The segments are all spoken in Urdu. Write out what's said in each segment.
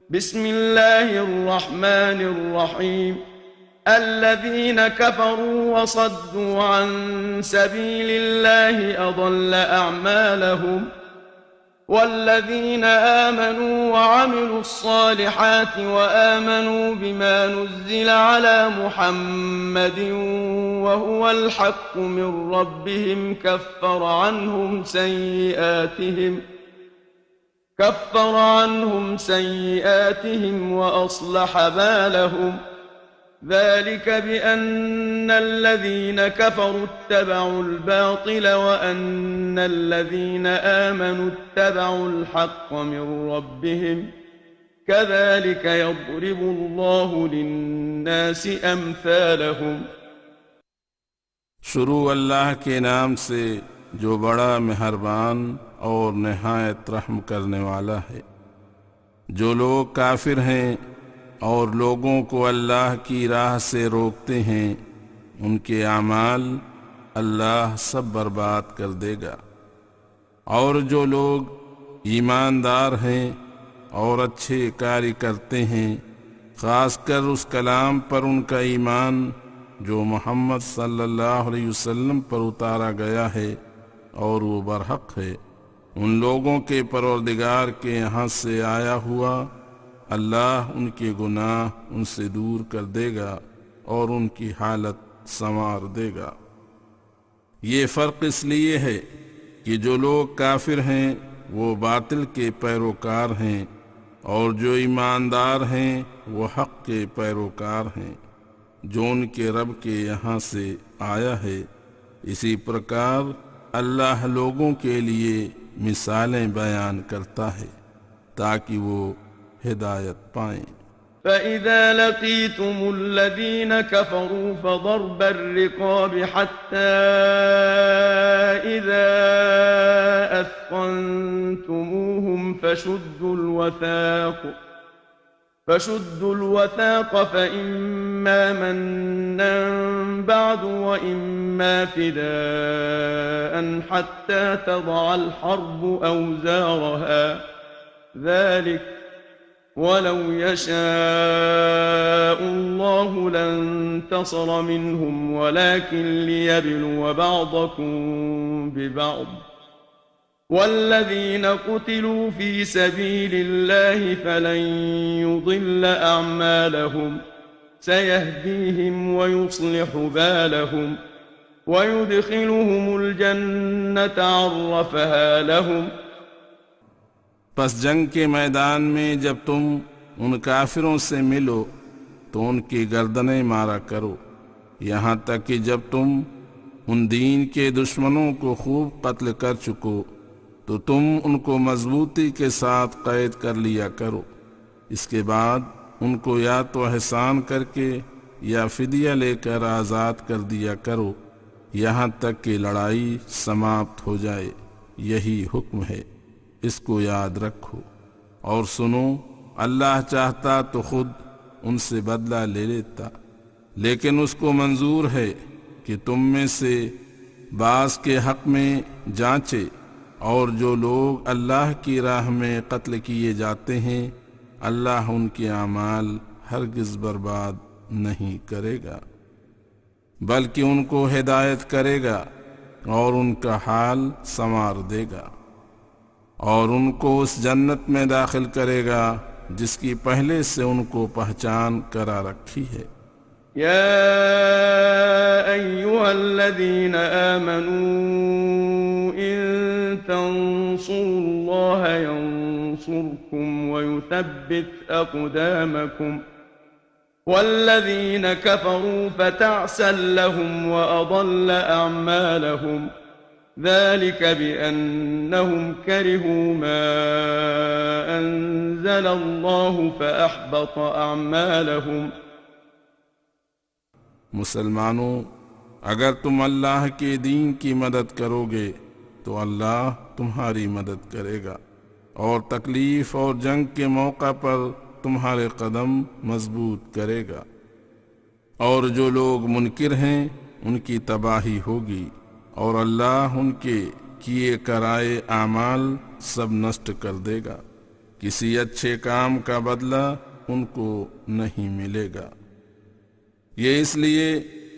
بسم الله الرحمن الرحيم. الذين كفروا وصدوا عن سبيل الله أضل أعمالهم، والذين آمنوا وعملوا الصالحات وآمنوا بما نزل على محمد وهو الحق من ربهم كفر عنهم سيئاتهم وأصلح بالهم. ذلك بأن الذين كفروا اتبعوا الباطل وأن الذين آمنوا اتبعوا الحق من ربهم كذلك يضرب الله للناس أمثالهم. شروع اللہ کے نام سے جو بڑا مہربان اور نہایت رحم کرنے والا ہے۔ جو لوگ کافر ہیں اور لوگوں کو اللہ کی راہ سے روکتے ہیں، ان کے اعمال اللہ سب برباد کر دے گا، اور جو لوگ ایماندار ہیں اور اچھے کاری کرتے ہیں، خاص کر اس کلام پر ان کا ایمان جو محمد صلی اللہ علیہ وسلم پر اتارا گیا ہے اور وہ برحق ہے، ان لوگوں کے پروردگار کے یہاں سے آیا ہوا اللہ ان کے گناہ ان سے دور کر دے گا اور ان کی حالت سنوار دے گا۔ یہ فرق اس لیے ہے کہ جو لوگ کافر ہیں وہ باطل کے پیروکار ہیں، اور جو ایماندار ہیں وہ حق کے پیروکار ہیں جو ان کے رب کے یہاں سے آیا ہے۔ اسی پرکار اللہ لوگوں کے لیے مثالیں بیان کرتا ہے تاکہ وہ ہدایت پائیں۔ فَإِذَا لَقِيتُمُ الَّذِينَ كَفَرُوا فَضَرْبَ الرِّقَابِ حَتَّى إِذَا أَثْخَنْتُمُوهُمْ فشدوا الوثاق فإما منا بعد وإما فداء حتى تضع الحرب أوزارها، ذلك ولو يشاء الله لانتصر منهم ولكن ليبلو بعضكم ببعض، والذين قتلوا في سبيل الله فلن يضل أعمالهم سيهديهم ويصلح بالهم ويدخلهم الجنة عرفها لهم۔ پس جنگ کے میدان میں جب تم ان کافروں سے ملو تو ان کی گردنیں مارا کرو، یہاں تک کہ جب تم ان دین کے دشمنوں کو خوب قتل کر چکو تو تم ان کو مضبوطی کے ساتھ قید کر لیا کرو۔ اس کے بعد ان کو یا تو احسان کر کے یا فدیہ لے کر آزاد کر دیا کرو، یہاں تک کہ لڑائی سماپت ہو جائے۔ یہی حکم ہے، اس کو یاد رکھو اور سنو، اللہ چاہتا تو خود ان سے بدلہ لے لیتا، لیکن اس کو منظور ہے کہ تم میں سے بعض کے حق میں جانچے، اور جو لوگ اللہ کی راہ میں قتل کیے جاتے ہیں اللہ ان کے اعمال ہرگز برباد نہیں کرے گا، بلکہ ان کو ہدایت کرے گا اور ان کا حال سنوار دے گا، اور ان کو اس جنت میں داخل کرے گا جس کی پہلے سے ان کو پہچان کرا رکھی ہے۔ يا أيها الذين آمنوا إن تنصروا الله ينصركم ويثبت أقدامكم، والذين كفروا فتعسا لهم وأضل أعمالهم، ذلك بأنهم كرهوا ما أنزل الله فأحبط أعمالهم۔ مسلمانوں، اگر تم اللہ کے دین کی مدد کرو گے تو اللہ تمہاری مدد کرے گا، اور تکلیف اور جنگ کے موقع پر تمہارے قدم مضبوط کرے گا، اور جو لوگ منکر ہیں ان کی تباہی ہوگی، اور اللہ ان کے کیے کرائے اعمال سب نشٹ کر دے گا۔ کسی اچھے کام کا بدلہ ان کو نہیں ملے گا۔ یہ اس لیے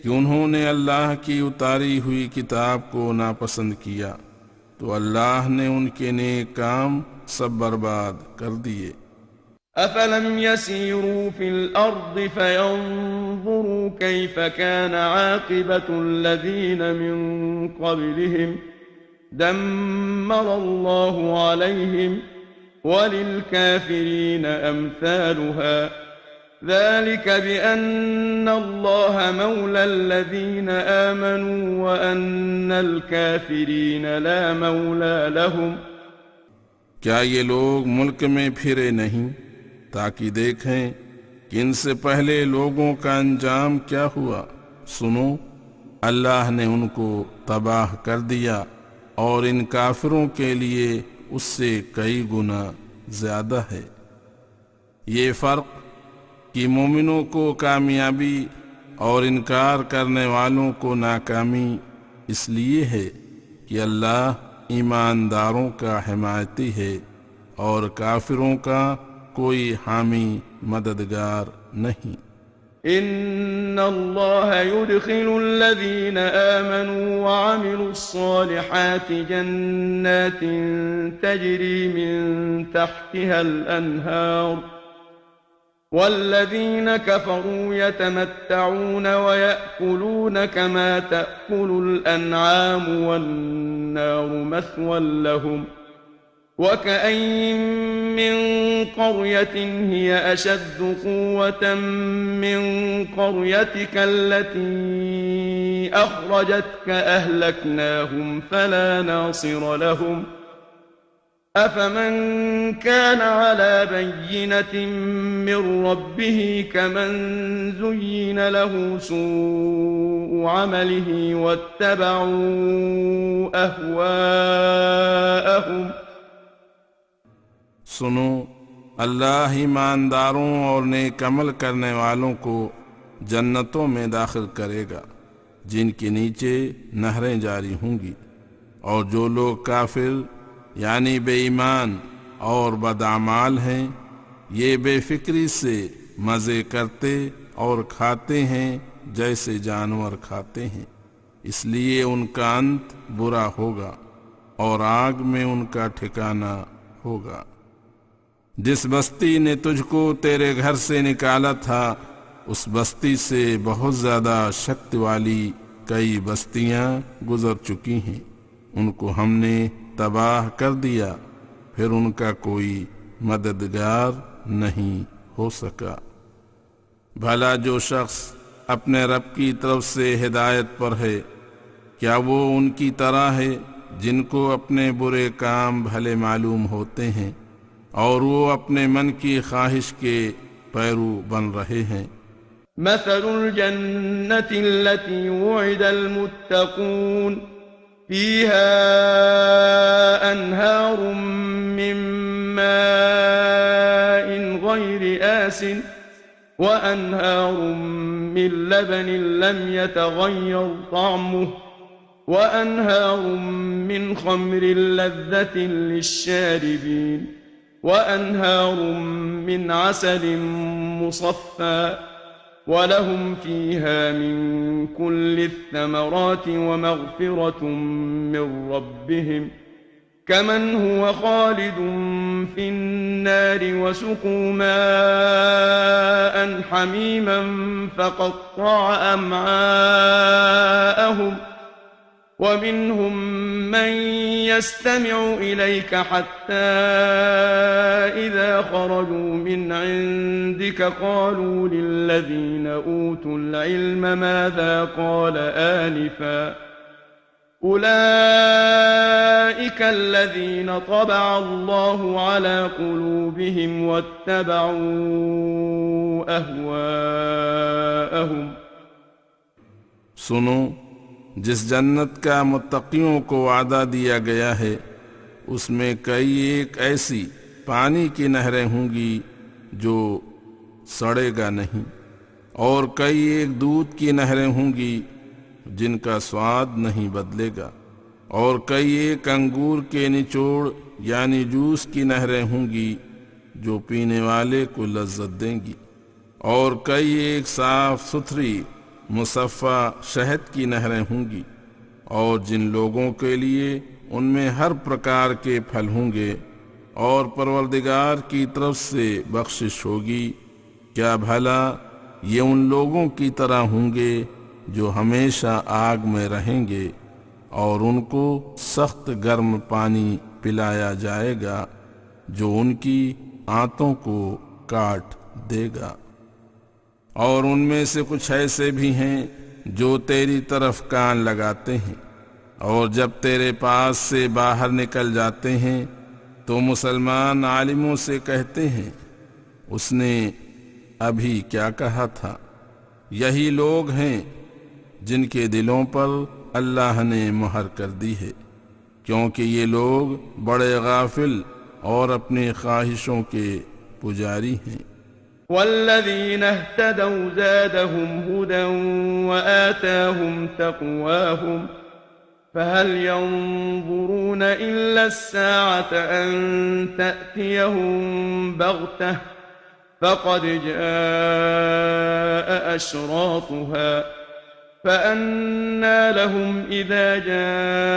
کہ انہوں نے اللہ کی اتاری ہوئی کتاب کو ناپسند کیا تو اللہ نے ان کے نیک کام سب برباد کر دیے۔ أفلم يسيروا في الأرض فينظروا كيف كان عاقبة الذين من قبلهم دمر الله عليهم وللكافرين أمثالها ذلك بأن الله مولى الذين آمنوا وأن الكافرين لا مولى لهم۔ کیا یہ لوگ ملک میں پھرے نہیں تاکہ دیکھیں کہ ان سے پہلے لوگوں کا انجام کیا ہوا؟ سنو، اللہ نے ان کو تباہ کر دیا اور ان کافروں کے لیے اس سے کئی گنا زیادہ ہے۔ یہ فرق کہ مومنوں کو کامیابی اور انکار کرنے والوں کو ناکامی اس لیے ہے کہ اللہ ایمانداروں کا حمایتی ہے اور کافروں کا کوئی حامی مددگار نہیں۔ ان اللہ يدخل الذين آمنوا وعملوا الصالحات جنات تجري من تحتها الأنهار والذين كفروا يتمتعون ويأكلون كما تأكل الأنعام والنار مثوى لهم وكأين من قرية هي أشد قوة من قريتك التي أخرجتك أهلكناهم فلا ناصر لهم أفمن كان على بينة من ربه كمن زين له سوء عمله واتبعوا أهواءهم۔ سنو، اللہ ایمانداروں اور نیک عمل کرنے والوں کو جنتوں میں داخل کرے گا جن کے نیچے نہریں جاری ہوں گی، اور جو لوگ کافر یعنی بے ایمان اور بدعمال ہیں یہ بے فکری سے مزے کرتے اور کھاتے ہیں جیسے جانور کھاتے ہیں، اس لیے ان کا انت برا ہوگا اور آگ میں ان کا ٹھکانہ ہوگا۔ جس بستی نے تجھ کو تیرے گھر سے نکالا تھا اس بستی سے بہت زیادہ شکت والی کئی بستیاں گزر چکی ہیں، ان کو ہم نے تباہ کر دیا، پھر ان کا کوئی مددگار نہیں ہو سکا۔ بھلا جو شخص اپنے رب کی طرف سے ہدایت پر ہے کیا وہ ان کی طرح ہے جن کو اپنے برے کام بھلے معلوم ہوتے ہیں اور وہ اپنے من کی خواہش کے پیرو بن رہے ہیں؟ مثل الجنة التي وعد المتقون فيها أنهار من ماء غير آسٍ وأنهار من لبن لم يتغير طعمه وأنهار من خمر لذة للشاربين وأنهار من عسل مصفى ولهم فيها من كل الثمرات ومغفرة من ربهم كمن هو خالد في النار وسقوا ماء حميما فقطع أمعاءهم ومنهم من يستمع إليك حتى إذا خرجوا من عندك قالوا للذين أوتوا العلم ماذا قال آنفا أولئك الذين طبع الله على قلوبهم واتبعوا أهواءهم۔ سنو، جس جنت کا متقیوں کو وعدہ دیا گیا ہے اس میں کئی ایک ایسی پانی کی نہریں ہوں گی جو سڑے گا نہیں، اور کئی ایک دودھ کی نہریں ہوں گی جن کا سواد نہیں بدلے گا، اور کئی ایک انگور کے نچوڑ یعنی جوس کی نہریں ہوں گی جو پینے والے کو لذت دیں گی، اور کئی ایک صاف ستھری مصفہ شہد کی نہریں ہوں گی، اور جن لوگوں کے لیے ان میں ہر پرکار کے پھل ہوں گے، اور پروردگار کی طرف سے بخشش ہوگی۔ کیا بھلا یہ ان لوگوں کی طرح ہوں گے جو ہمیشہ آگ میں رہیں گے، اور ان کو سخت گرم پانی پلایا جائے گا جو ان کی آنتوں کو کاٹ دے گا۔ اور ان میں سے کچھ ایسے بھی ہیں جو تیری طرف کان لگاتے ہیں، اور جب تیرے پاس سے باہر نکل جاتے ہیں تو مسلمان عالموں سے کہتے ہیں اس نے ابھی کیا کہا تھا۔ یہی لوگ ہیں جن کے دلوں پر اللہ نے مہر کر دی ہے، کیونکہ یہ لوگ بڑے غافل اور اپنی خواہشوں کے پجاری ہیں۔ والذين اهتدوا زادهم هدى وآتاهم تقواهم فهل ينظرون إلا الساعة أن تأتيهم بغتة فقد جاء أشراطها فأنى لهم إذا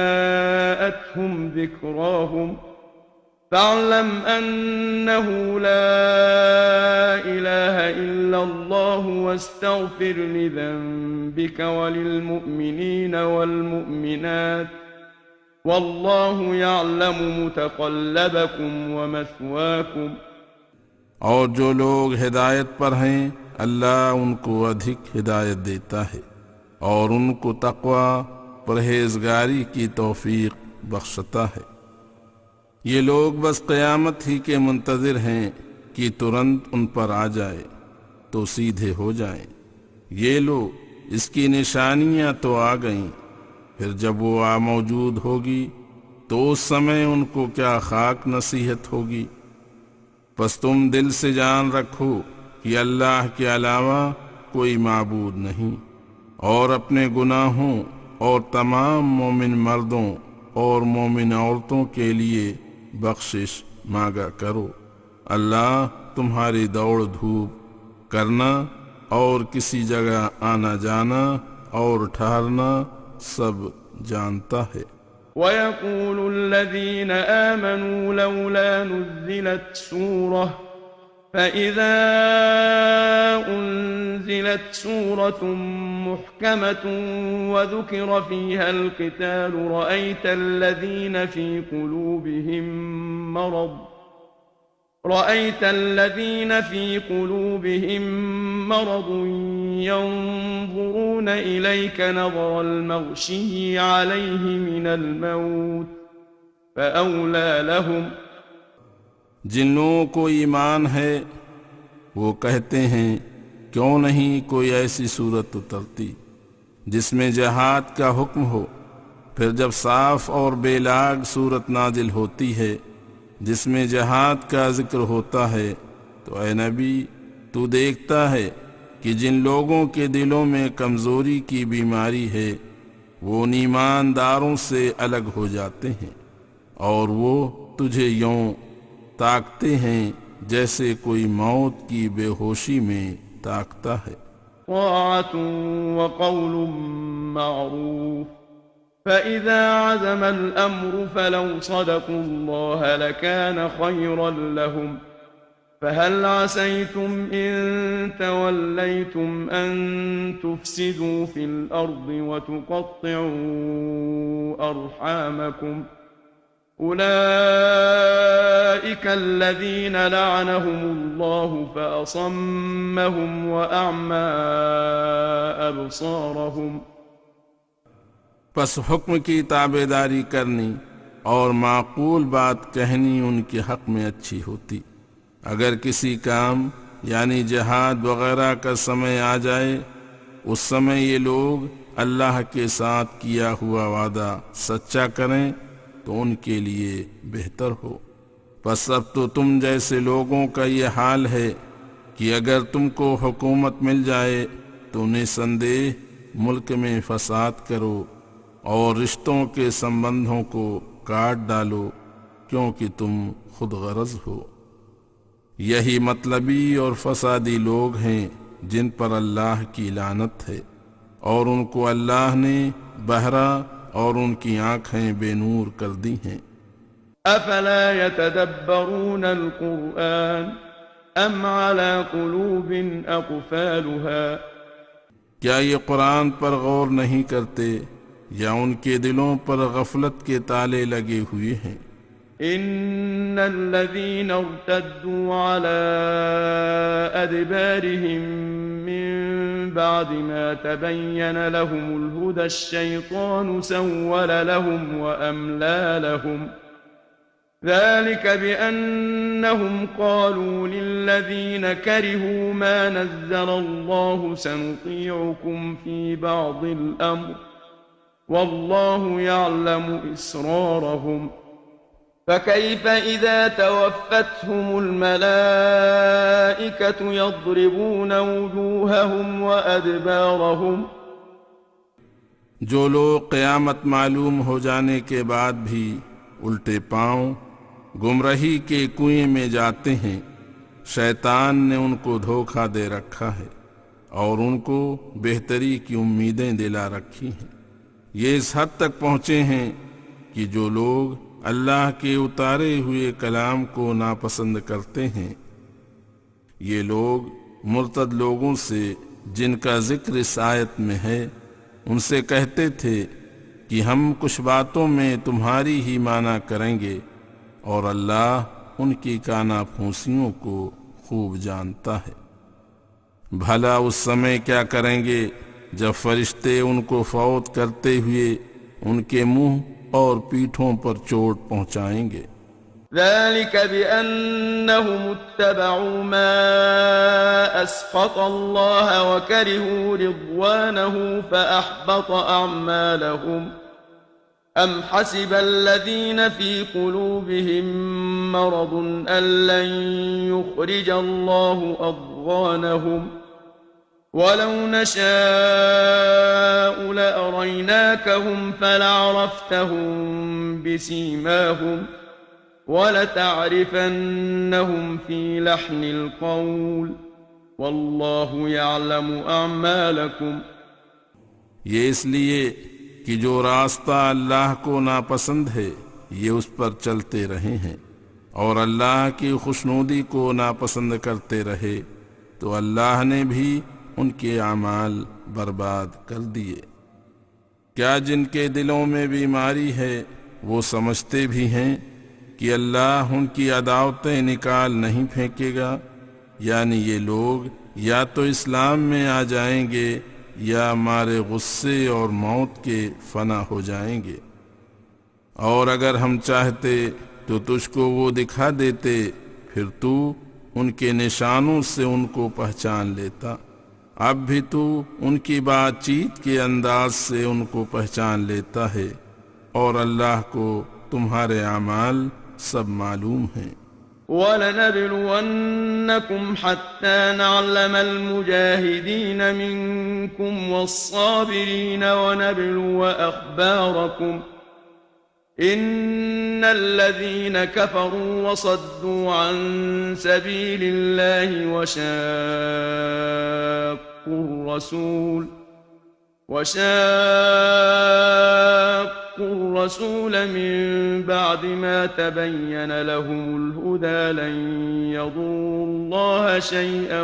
جاءتهم ذكراهم فاعلم أنه لا إله إلا الله واستغفر لذنبك وللمؤمنين والمؤمنات والله يعلم متقلبكم ومثواكم۔ اور جو لوگ ہدایت پر ہیں اللہ ان کو ادھک ہدایت دیتا ہے اور ان کو تقوی پرہیزگاری کی توفیق بخشتا ہے۔ یہ لوگ بس قیامت ہی کے منتظر ہیں کہ ترنت ان پر آ جائے تو سیدھے ہو جائیں۔ یہ لو اس کی نشانیاں تو آ گئیں، پھر جب وہ موجود ہوگی تو اس سمے ان کو کیا خاک نصیحت ہوگی۔ پس تم دل سے جان رکھو کہ اللہ کے علاوہ کوئی معبود نہیں، اور اپنے گناہوں اور تمام مومن مردوں اور مومن عورتوں کے لیے بخشش مانگا کرو۔ اللہ تمہاری دوڑ دھوپ کرنا اور کسی جگہ آنا جانا اور ٹھہرنا سب جانتا ہے۔ وَيَقُولُ الَّذِينَ آمَنُوا لَوْلَا نُزِّلَتْ سُورَةٌ فَإِذَا أُنزِلَتْ سُورَةٌ مُحْكَمَةٌ وَذُكِرَ فِيهَا الْقِتَالُ رَأَيْتَ الَّذِينَ فِي قُلُوبِهِم مَّرَضٌ يَنظُرُونَ إِلَيْكَ نَظَرَ الْمَغْشِيِّ عَلَيْهِ مِنَ الْمَوْتِ فَأَوْلَى لَهُمْ۔ جن لوگوں کو ایمان ہے وہ کہتے ہیں کیوں نہیں کوئی ایسی صورت اترتی جس میں جہاد کا حکم ہو۔ پھر جب صاف اور بے لاگ صورت نازل ہوتی ہے جس میں جہاد کا ذکر ہوتا ہے تو اے نبی تو دیکھتا ہے کہ جن لوگوں کے دلوں میں کمزوری کی بیماری ہے وہ ان ایمانداروں سے الگ ہو جاتے ہیں، اور وہ تجھے یوں تاکتے ہیں جیسے کوئی موت کی بے ہوشی میں تاکتا ہے۔ طاعة وقول معروف فإذا عزم الأمر فلو صدقوا الله لكان خيرا لهم فهل عسيتم إن توليتم أن تفسدوا في الأرض وتقطعوا أرحامكم أولئك الذين لعنهم الله فأصمهم وأعمى أبصارهم۔ پس حکم کی تابعداری کرنی اور معقول بات کہنی ان کے حق میں اچھی ہوتی۔ اگر کسی کام یعنی جہاد وغیرہ کا سمے آ جائے اس سمے یہ لوگ اللہ کے ساتھ کیا ہوا وعدہ سچا کریں تو ان کے لیے بہتر ہو۔ پس اب تو تم جیسے لوگوں کا یہ حال ہے کہ اگر تم کو حکومت مل جائے تو نسندیہ ملک میں فساد کرو اور رشتوں کے سمبندھوں کو کاٹ ڈالو، کیونکہ تم خود غرض ہو۔ یہی مطلبی اور فسادی لوگ ہیں جن پر اللہ کی لعنت ہے، اور ان کو اللہ نے بہرا اور ان کی آنکھیں بے نور کر دی ہیں۔ افلا يتدبرون القرآن ام على قلوب اقفالها؟ کیا یہ قرآن پر غور نہیں کرتے یا ان کے دلوں پر غفلت کے تالے لگے ہوئے ہیں؟ ان الذين ارتدوا على ادبارهم من بعد ما تبين لهم الهدى الشيطان سول لهم واملى لهم ذلك بأنهم قالوا للذين كرهوا ما نزل الله سنطيعكم في بعض الأمر والله يعلم إسرارهم فكيف إذا توفتهم الملائكة يضربون وجوههم وأدبارهم؟ جو لوگ قیامت معلوم ہو جانے کے بعد بھی الٹے پاؤں گمراہی کے کنویں میں جاتے ہیں، شیطان نے ان کو دھوکہ دے رکھا ہے اور ان کو بہتری کی امیدیں دلا رکھی ہیں۔ یہ اس حد تک پہنچے ہیں کہ جو لوگ اللہ کے اتارے ہوئے کلام کو ناپسند کرتے ہیں، یہ لوگ مرتد لوگوں سے جن کا ذکر اس آیت میں ہے ان سے کہتے تھے کہ ہم کچھ باتوں میں تمہاری ہی مانا کریں گے، اور اللہ ان کی کانا پھونسیوں کو خوب جانتا ہے۔ بھلا اس سمے کیا کریں گے جب فرشتے ان کو فوت کرتے ہوئے ان کے منہ اور پیٹھوں پر چوٹ پہنچائیں گے۔ ذلك بأنهم اتبعوا ما أسخط الله وكرهوا رضوانه فأحبط أعمالهم أم حسب الذين في قلوبهم مرض أن لن يخرج الله أضغانهم ولو نشاء لأريناكهم فلعرفتهم بسيماهم وَلَتَعْرِفَنَّهُمْ فِي لَحْنِ الْقَوْلِ وَاللَّهُ يَعْلَمُ أَعْمَالَكُمْ۔ یہ اس لیے کہ جو راستہ اللہ کو ناپسند ہے یہ اس پر چلتے رہے ہیں، اور اللہ کی خوشنودی کو ناپسند کرتے رہے تو اللہ نے بھی ان کے اعمال برباد کر دیے۔ کیا جن کے دلوں میں بیماری ہے وہ سمجھتے بھی ہیں کہ اللہ ان کی عداوتیں نکال نہیں پھینکے گا؟ یعنی یہ لوگ یا تو اسلام میں آ جائیں گے یا ہمارے غصے اور موت کے فنا ہو جائیں گے، اور اگر ہم چاہتے تو تجھ کو وہ دکھا دیتے، پھر تو ان کے نشانوں سے ان کو پہچان لیتا۔ اب بھی تو ان کی بات چیت کے انداز سے ان کو پہچان لیتا ہے، اور اللہ کو تمہارے اعمال سب معلوم ہیں۔ وَلَنَبْلُوَنَّكُمْ حَتَّى نَعْلَمَ الْمُجَاهِدِينَ مِنكُمْ وَالصَّابِرِينَ وَنَبْلُوَ أَخْبَارَكُمْ إِنَّ الَّذِينَ كَفَرُوا وَصَدُّوا عَن سَبِيلِ اللَّهِ وشاقوا الرسول من بعد ما تبين لهم الهدى لن يضروا الله شيئا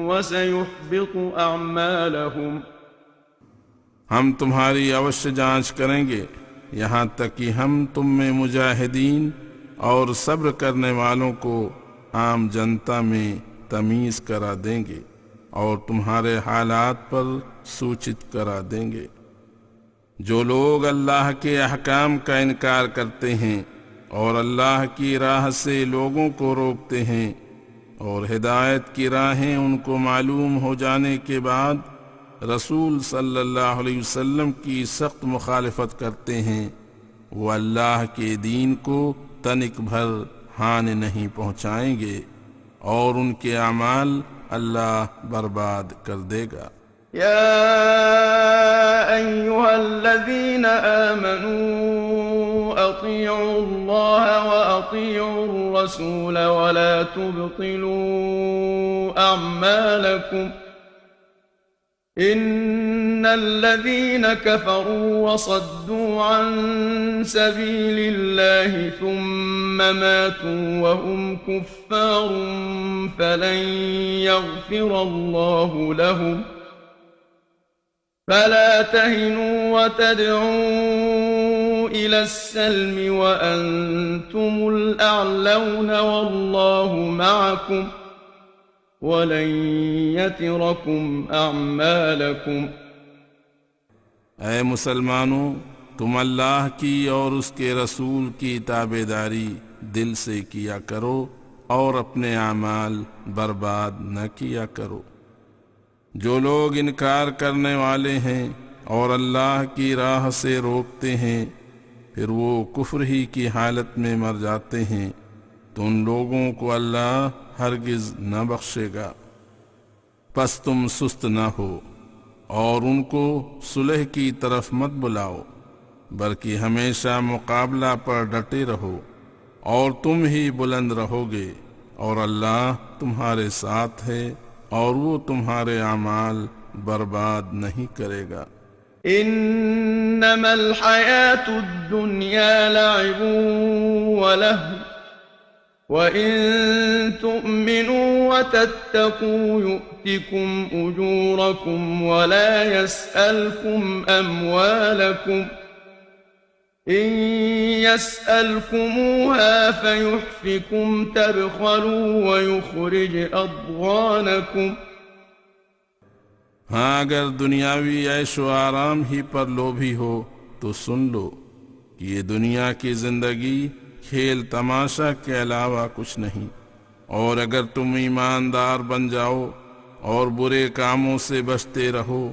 وسيحبط أعمالهم۔ ہم تمہاری اوشیہ جانچ کریں گے یہاں تک کہ ہم تم میں مجاہدین اور صبر کرنے والوں کو عام جنتا میں تمیز کرا دیں گے اور تمہارے حالات پر سوچت کرا دیں گے۔ جو لوگ اللہ کے احکام کا انکار کرتے ہیں اور اللہ کی راہ سے لوگوں کو روکتے ہیں اور ہدایت کی راہیں ان کو معلوم ہو جانے کے بعد رسول صلی اللہ علیہ وسلم کی سخت مخالفت کرتے ہیں، وہ اللہ کے دین کو تنک بھر ہان نہیں پہنچائیں گے اور ان کے اعمال اللہ برباد کر دے گا۔ يا أيها الذين آمنوا وأطيعوا الله وأطيعوا الرسول ولا تبطلوا أعمالكم إن الذين كفروا وصدوا عن سبيل الله ثم ماتوا وهم كفار فلن يغفر الله لهم فلا تهنوا وتدعوا إلى السلم وأنتم الأعلون والله معكم وَلَن يَتِرَكُمْ أَعْمَالَكُمْ۔ اے مسلمانوں، تم اللہ کی اور اس کے رسول کی تابعداری دل سے کیا کرو اور اپنے اعمال برباد نہ کیا کرو۔ جو لوگ انکار کرنے والے ہیں اور اللہ کی راہ سے روکتے ہیں پھر وہ کفر ہی کی حالت میں مر جاتے ہیں تو ان لوگوں کو اللہ ہرگز نہ بخشے گا۔ پس تم سست نہ ہو اور ان کو صلح کی طرف مت بلاؤ، بلکہ ہمیشہ مقابلہ پر ڈٹے رہو اور تم ہی بلند رہو گے، اور اللہ تمہارے ساتھ ہے اور وہ تمہارے اعمال برباد نہیں کرے گا۔ انما الحیاة الدنیا لعب ولہو وَإِن تُؤْمِنُوا وَتَتَّقُوا يُؤْتِكُمْ أُجُورَكُمْ وَلَا يَسْأَلْكُمْ أَمْوَالَكُمْ إِن يَسْأَلْكُمُوهَا فَيُحْفِكُمْ تَبْخَلُوا وَيُخْرِجْ أَضْغَانَكُمْ۔ ہاں اگر دنیاوی عیش و آرام ہی پر لوبھی ہو تو سن لو کہ یہ دنیا کی زندگی کھیل تماشا کے علاوہ کچھ نہیں، اور اگر تم ایماندار بن جاؤ اور برے کاموں سے بچتے رہو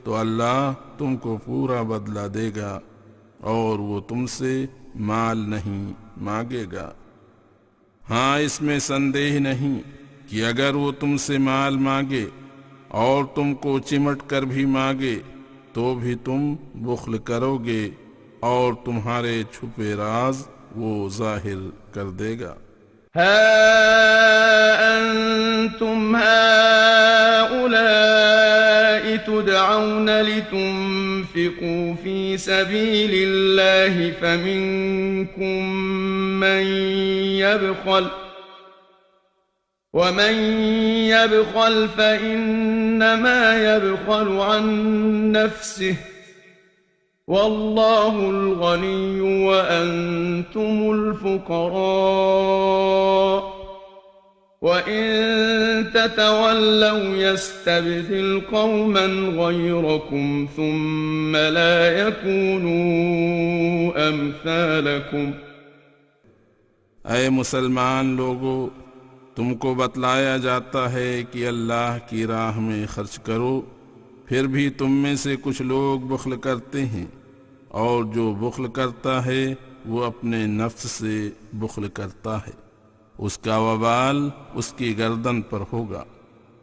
تو اللہ تم کو پورا بدلہ دے گا اور وہ تم سے مال نہیں مانگے گا۔ ہاں اس میں سندیہ نہیں کہ اگر وہ تم سے مال مانگے اور تم کو چمٹ کر بھی مانگے تو بھی تم بخل کرو گے اور تمہارے چھپے راز وہ ظاہر کر دے گا۔ ہا انتم هؤلاء تدعون لتنفقوا في سبيل الله فمنكم من يبخل ومن يبخل فإنما يبخل عن نفسه والله الغني وأنتم الفقراء وإن تتولوا يستبدل قوما غيركم ثم لا يكونوا أمثالكم۔ اے مسلمان لوگو، تم کو بتلایا جاتا ہے کہ اللہ کی راہ میں خرچ کرو، پھر بھی تم میں سے کچھ لوگ بخل کرتے ہیں، اور جو بخل کرتا ہے وہ اپنے نفس سے بخل کرتا ہے، اس کا وبال اس کی گردن پر ہوگا،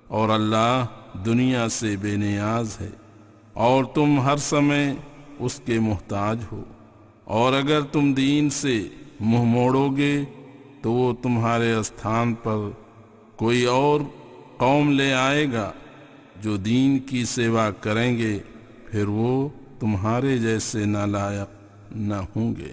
اور اللہ دنیا سے بے نیاز ہے اور تم ہر سمے اس کے محتاج ہو، اور اگر تم دین سے منہ موڑو گے تو وہ تمہارے استھان پر کوئی اور قوم لے آئے گا جو دین کی سیوا کریں گے، پھر وہ تمہارے جیسے نالائق نہ ہوں گے۔